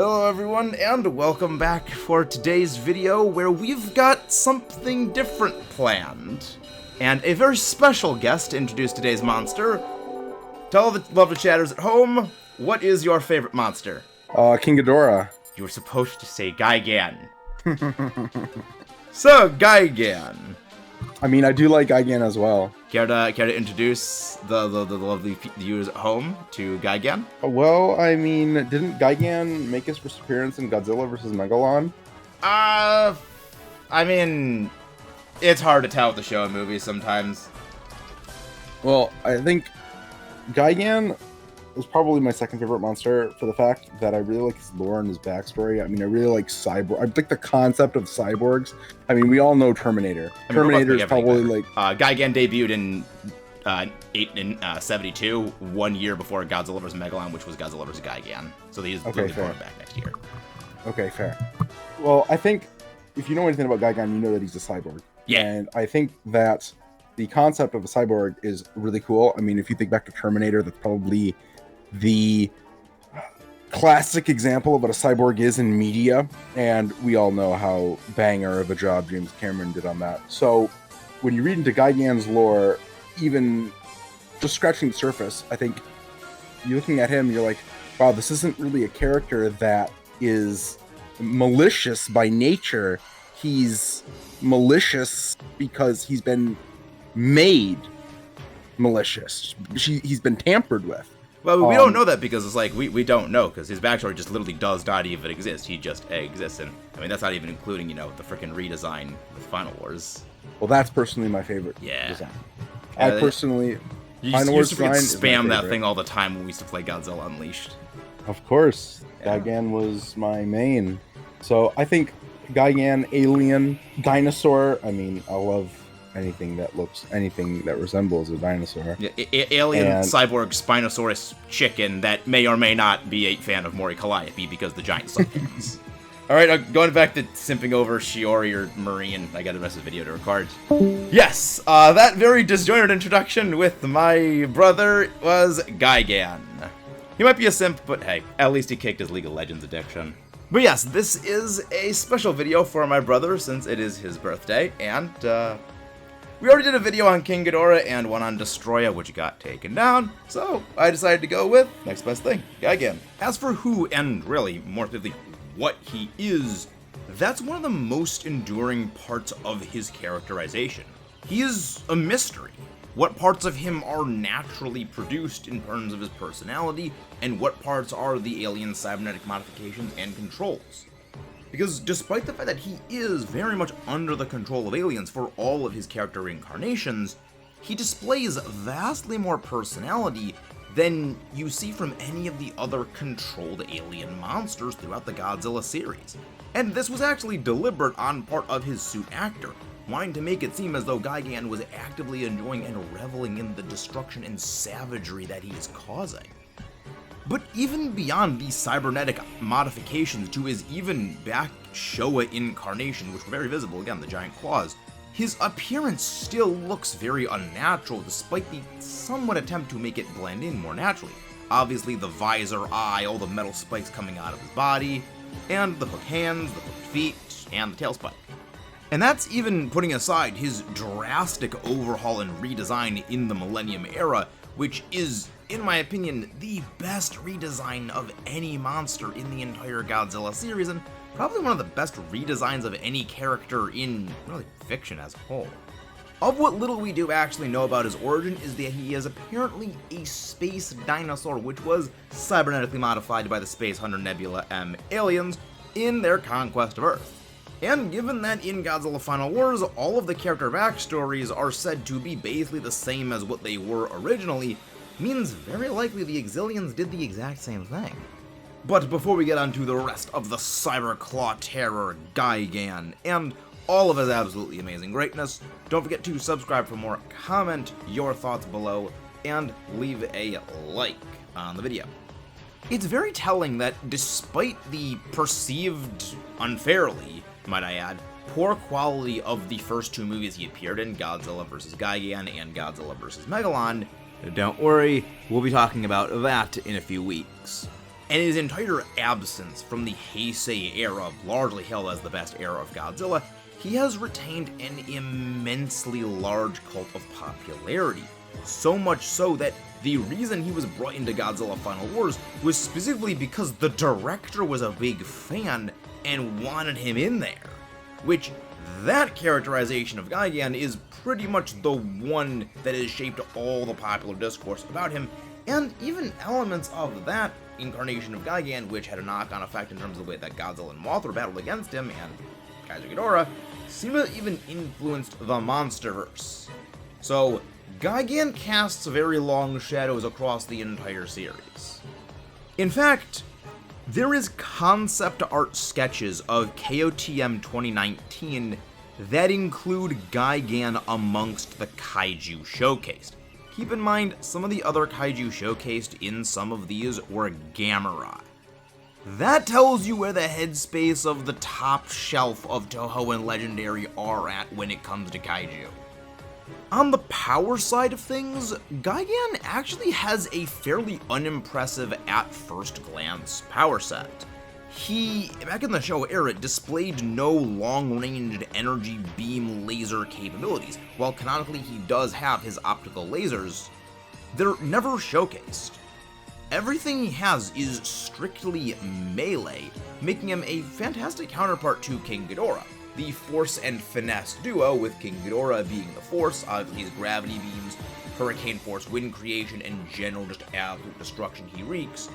Hello everyone, and welcome back for today's video where we've got something different planned. And a very special guest to introduce today's monster. Tell the lovely chatters at home, what is your favorite monster? King Ghidorah. You were supposed to say Gigan. So, Gigan. I mean, I do like Gigan as well. Care to introduce the lovely viewers at home to Gigan? Well, I mean, didn't Gigan make his first appearance in Godzilla vs. Megalon? I mean, it's hard to tell with the show and movies sometimes. Well, I think Gigan is probably my second favorite monster for the fact that I really like his lore and his backstory. I mean, I really like Cyborg. I like the concept of cyborgs. I mean, we all know Terminator. I mean, Terminator is probably like... Gigan debuted in 72, 1 year before Godzilla vs. Megalon, which was Godzilla vs. Gigan. So he's literally coming back next year. Okay, fair. Well, I think if you know anything about Gigan, you know that he's a cyborg. Yeah. And I think that the concept of a cyborg is really cool. I mean, if you think back to Terminator, that's probably the classic example of what a cyborg is in media, and we all know how banger of a job James Cameron did on that. So when you read into Gigan's lore, even just scratching the surface, I think you're looking at him, you're like, wow, this isn't really a character that is malicious by nature. He's malicious because he's been made malicious. He's been tampered with. Well, we don't know that because it's like, we don't know, because his backstory just literally does not even exist. He just exists, and I mean, that's not even including, you know, the freaking redesign with Final Wars. Well, that's personally my favorite design. I personally... You used to spam that thing all the time when we used to play Godzilla Unleashed. Of course. Yeah. Gigan was my main. So, I think Gigan, alien, dinosaur, I mean, I love anything that resembles a dinosaur. Yeah, alien, cyborg, Spinosaurus chicken that may or may not be a fan of Mori Calliope because the giant suckins. Alright, going back to simping over Shiori or Marine, I got the rest of the video to record. Yes, that very disjointed introduction with my brother was Gigan. He might be a simp, but hey, at least he kicked his League of Legends addiction. But yes, this is a special video for my brother since it is his birthday, and we already did a video on King Ghidorah and one on Destroya, which got taken down, so I decided to go with next best thing, Gigan. As for who, and really, more specifically, what he is, that's one of the most enduring parts of his characterization. He is a mystery. What parts of him are naturally produced in terms of his personality, and what parts are the alien cybernetic modifications and controls. Because despite the fact that he is very much under the control of aliens for all of his character incarnations, he displays vastly more personality than you see from any of the other controlled alien monsters throughout the Godzilla series. And this was actually deliberate on part of his suit actor, wanting to make it seem as though Gigan was actively enjoying and reveling in the destruction and savagery that he is causing. But even beyond these cybernetic modifications to his even back Showa incarnation, which were very visible, again, the giant claws, his appearance still looks very unnatural despite the somewhat attempt to make it blend in more naturally. Obviously the visor eye, all the metal spikes coming out of his body, and the hook hands, the hooked feet, and the tail spike. And that's even putting aside his drastic overhaul and redesign in the Millennium era, which is, in my opinion, the best redesign of any monster in the entire Godzilla series, and probably one of the best redesigns of any character in, really, fiction as a whole. Of what little we do actually know about his origin is that he is apparently a space dinosaur, which was cybernetically modified by the Space Hunter Nebula M aliens in their conquest of Earth. And given that in Godzilla Final Wars, all of the character backstories are said to be basically the same as what they were originally, means very likely the Exilians did the exact same thing. But before we get on to the rest of the Cyber Claw Terror Gigan, and all of his absolutely amazing greatness, don't forget to subscribe for more, comment your thoughts below, and leave a like on the video. It's very telling that despite the perceived, unfairly, might I add, poor quality of the first two movies he appeared in, Godzilla vs. Gigan and Godzilla vs. Megalon, don't worry, we'll be talking about that in a few weeks. and his entire absence from the Heisei era, largely hailed as the best era of Godzilla, he has retained an immensely large cult of popularity. So much so that the reason he was brought into Godzilla Final Wars was specifically because the director was a big fan and wanted him in there. Which, that characterization of Gigan is pretty much the one that has shaped all the popular discourse about him, and even elements of that incarnation of Gigan, which had a knock-on effect in terms of the way that Godzilla and Mothra battled against him, and Kaiju Ghidorah, seem to have even influenced the MonsterVerse. So, Gigan casts very long shadows across the entire series. In fact, there is concept art sketches of KOTM 2019 that include Gigan amongst the kaiju showcased. Keep in mind, some of the other kaiju showcased in some of these were Gamera. That tells you where the headspace of the top shelf of Toho and Legendary are at when it comes to kaiju. On the power side of things, Gigan actually has a fairly unimpressive at first glance power set. He, back in the Showa era, displayed no long-ranged energy beam laser capabilities. While canonically he does have his optical lasers, they're never showcased. Everything he has is strictly melee, making him a fantastic counterpart to King Ghidorah. The Force and Finesse duo, with King Ghidorah being the Force, obviously his gravity beams, Hurricane Force wind creation, and general just absolute destruction he wreaks,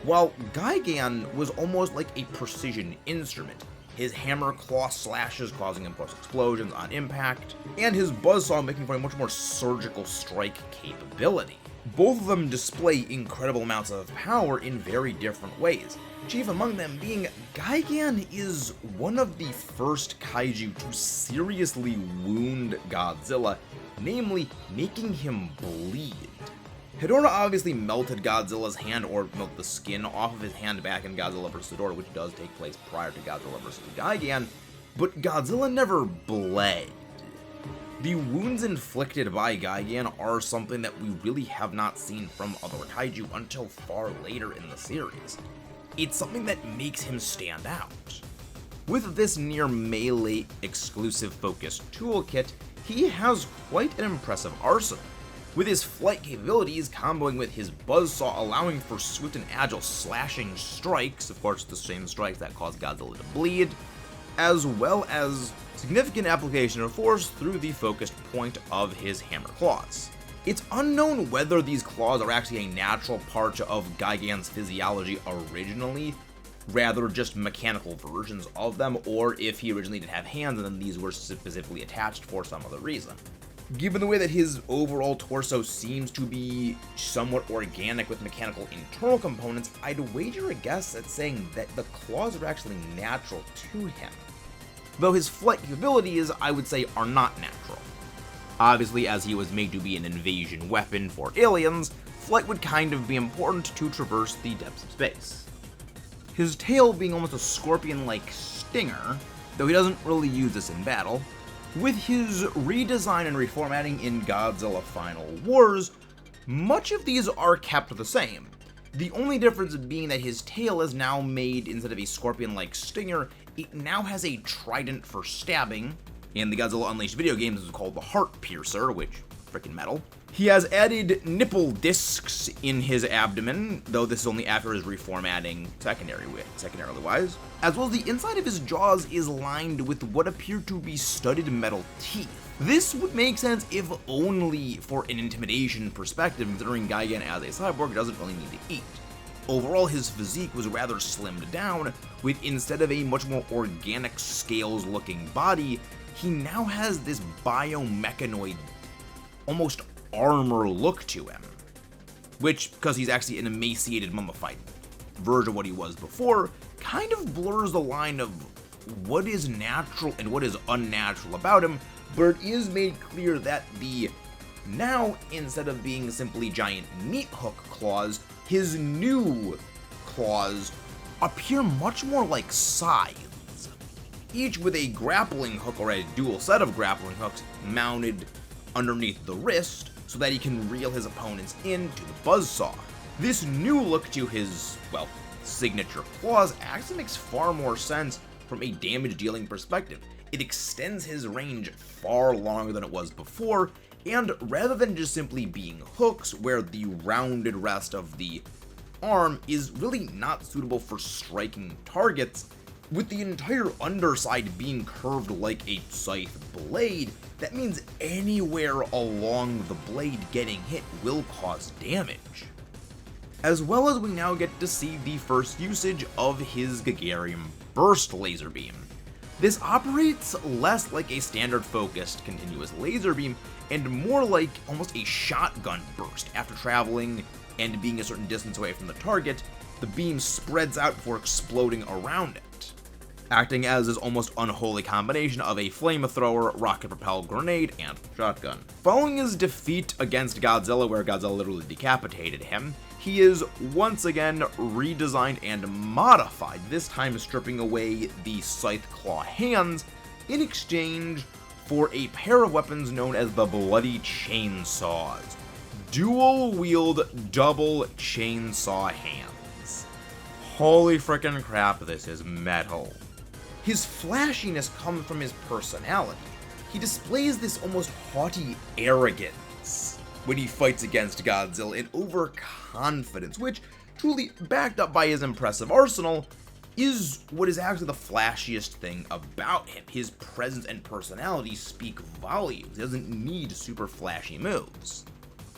while Gigan was almost like a precision instrument, his hammer claw slashes causing impulse explosions on impact, and his buzzsaw making for a much more surgical strike capability. Both of them display incredible amounts of power in very different ways. Chief among them being, Gigan is one of the first kaiju to seriously wound Godzilla, namely making him bleed. Ghidorah obviously melted Godzilla's hand, or melted the skin off of his hand back in Godzilla vs. Ghidorah, which does take place prior to Godzilla vs. Gigan, but Godzilla never bled. The wounds inflicted by Gigan are something that we really have not seen from other kaiju until far later in the series. It's something that makes him stand out. With this near melee exclusive focused toolkit, he has quite an impressive arsenal, with his flight capabilities comboing with his buzzsaw allowing for swift and agile slashing strikes, of course the same strikes that cause Godzilla to bleed, as well as significant application of force through the focused point of his hammer claws. It's unknown whether these claws are actually a natural part of Gigan's physiology originally, rather just mechanical versions of them, or if he originally did have hands and then these were specifically attached for some other reason. Given the way that his overall torso seems to be somewhat organic with mechanical internal components, I'd wager a guess at saying that the claws are actually natural to him. Though his flight capabilities, I would say, are not natural. Obviously, as he was made to be an invasion weapon for aliens, flight would kind of be important to traverse the depths of space. His tail being almost a scorpion-like stinger, though he doesn't really use this in battle. With his redesign and reformatting in Godzilla Final Wars, much of these are kept the same. The only difference being that his tail is now made, instead of a scorpion-like stinger, it now has a trident for stabbing. In the Godzilla Unleashed video games, it's called the Heart Piercer, which, frickin' metal. He has added nipple discs in his abdomen, though this is only after his reformatting secondarily wise, as well as the inside of his jaws is lined with what appear to be studded metal teeth. This would make sense if only for an intimidation perspective, considering Gigan as a cyborg doesn't really need to eat. Overall, his physique was rather slimmed down, with instead of a much more organic scales-looking body, he now has this biomechanoid, almost armor look to him, which, because he's actually an emaciated, mummified version of what he was before, kind of blurs the line of what is natural and what is unnatural about him, but it is made clear that now, instead of being simply giant meat hook claws, his new claws appear much more like scythes, each with a grappling hook or a dual set of grappling hooks mounted underneath the wrist so that he can reel his opponents into the buzzsaw. This new look to his, well, signature claws actually makes far more sense from a damage dealing perspective. It extends his range far longer than it was before, and rather than just simply being hooks where the rounded rest of the arm is really not suitable for striking targets, with the entire underside being curved like a scythe blade, that means anywhere along the blade getting hit will cause damage. As well as we now get to see the first usage of his Gagarium Burst laser beam. This operates less like a standard focused continuous laser beam and more like almost a shotgun burst. After traveling and being a certain distance away from the target, the beam spreads out before exploding around it, acting as this almost unholy combination of a flamethrower, rocket-propelled grenade, and shotgun. Following his defeat against Godzilla, where Godzilla literally decapitated him, he is once again redesigned and modified, this time stripping away the scythe claw hands in exchange for a pair of weapons known as the Bloody Chainsaws. Dual-wield, double chainsaw hands. Holy frickin' crap, this is metal. His flashiness comes from his personality. He displays this almost haughty arrogance when he fights against Godzilla, and overconfidence, which, truly backed up by his impressive arsenal, is what is actually the flashiest thing about him. His presence and personality speak volumes. He doesn't need super flashy moves.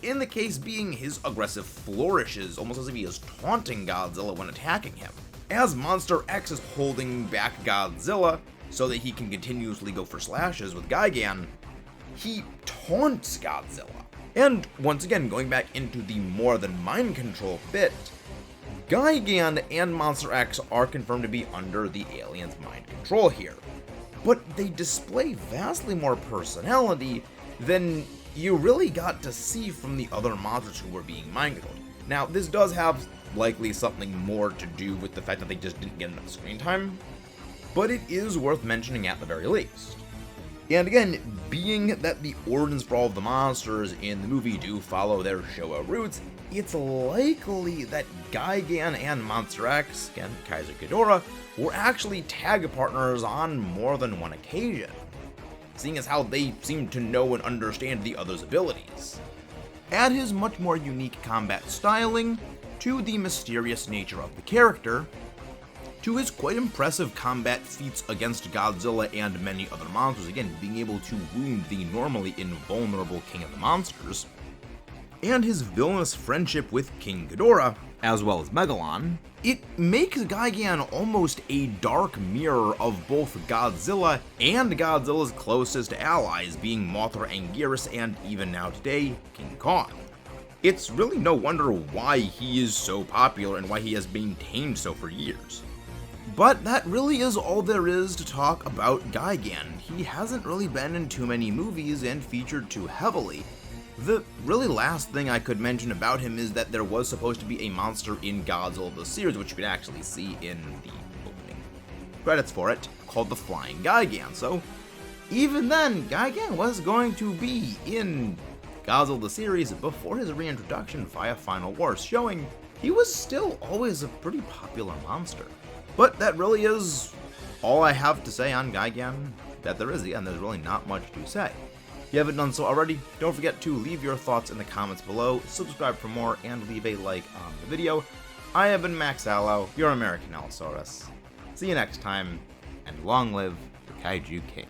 In the case being his aggressive flourishes, almost as if he is taunting Godzilla when attacking him. As Monster X is holding back Godzilla so that he can continuously go for slashes with Gigan, he taunts Godzilla. And once again, going back into the more than mind control bit, Gigan and Monster X are confirmed to be under the alien's mind control here. But they display vastly more personality than you really got to see from the other monsters who were being mind controlled. Now, this does have likely something more to do with the fact that they just didn't get enough screen time, but it is worth mentioning at the very least. And again, being that the origins for all of the monsters in the movie do follow their Showa roots, it's likely that Gigan and Monster X, again, Kaiser Ghidorah, were actually tag partners on more than one occasion, seeing as how they seem to know and understand the other's abilities. Add his much more unique combat styling, to the mysterious nature of the character, to his quite impressive combat feats against Godzilla and many other monsters, again being able to wound the normally invulnerable King of the Monsters, and his villainous friendship with King Ghidorah, as well as Megalon, it makes Gigan almost a dark mirror of both Godzilla and Godzilla's closest allies, being Mothra Anguirus and even now today, King Kong. It's really no wonder why he is so popular and why he has maintained so for years. But that really is all there is to talk about Gigan. He hasn't really been in too many movies and featured too heavily. The really last thing I could mention about him is that there was supposed to be a monster in Godzilla the series, which you could actually see in the opening credits for it, called the Flying Gigan. So even then, Gigan was going to be in Godzilla the series before his reintroduction via Final Wars, showing he was still always a pretty popular monster. But that really is all I have to say on Gigan that there is, and there's really not much to say. If you haven't done so already, don't forget to leave your thoughts in the comments below, subscribe for more, and leave a like on the video. I have been Max Allo, your American Allosaurus. See you next time, and long live the Kaiju King.